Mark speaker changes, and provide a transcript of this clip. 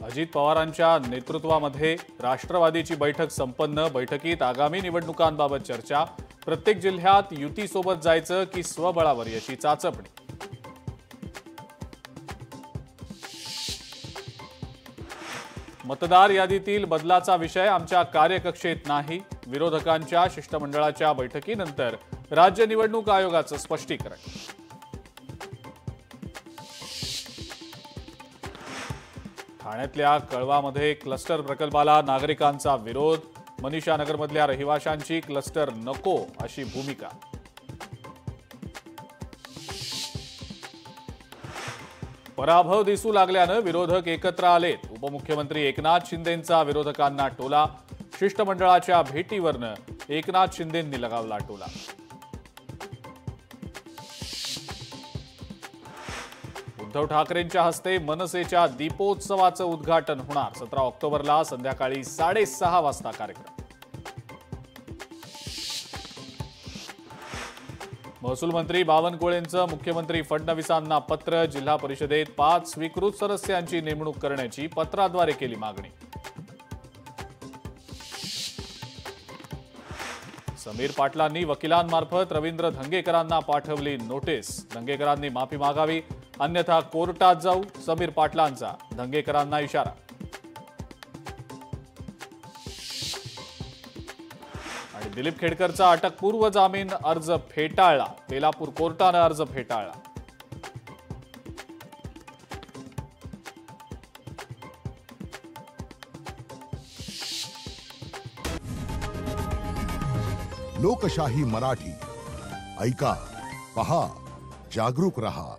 Speaker 1: अजित पवारांच्या नेतृत्वामध्ये राष्ट्रवादीची बैठक संपन्न। बैठकीत आगामी निवडणुकांबाबत चर्चा। प्रत्येक जिल्ह्यात युतीसोबत जायचं की स्वबळावर याची चाचपणी। मतदार यादीतील बदलाचा विषय आमच्या कार्यकक्षेत नाही। विरोधकांच्या शिष्टमंडळाच्या बैठकीनंतर राज्य निवडणूक आयोगाचं स्पष्टीकरण। ठाण्यातल्या कळवामध्ये क्लस्टर प्रकल्पाला नागरिकांचा विरोध। मनीषानगरमधल्या रहिवाशांची क्लस्टर नको अशी भूमिका। पराभव दिसू लागल्यानं विरोधक एकत्र आलेत। उपमुख्यमंत्री एकनाथ शिंदेंचा विरोधकांना टोला। शिष्टमंडळाच्या भेटीवरनं एकनाथ शिंदेंनी लगावला टोला। उद्धव ठाकरेंच्या हस्ते मनसेच्या दीपोत्सवाचं उद्घाटन होणार। 17 ऑक्टोबरला संध्याकाळी 6:30 वाजता कार्यक्रम। महसूल मंत्री बावनकुळेंचं मुख्यमंत्री फडणवीसांना पत्र। जिल्हा परिषदेत 5 स्वीकृत सदस्यांची नेमणूक करण्याची पत्राद्वारे केली मागणी। समीर पाटलांनी वकिलांमार्फत रवींद्र धंगेकरांना पाठवली नोटीस। धंगेकरांनी माफी मागावी अन्यथा कोर्टात जाऊ, समीर पाटलांचा धंगेकरांना इशारा। आणि दिलीप खेडकरचा अटकपूर्व जामीन अर्ज फेटाळला। बेलापूर कोर्टाने अर्ज फेटाळला।
Speaker 2: लोकशाही मराठी ऐका, पहा, जागरूक रहा।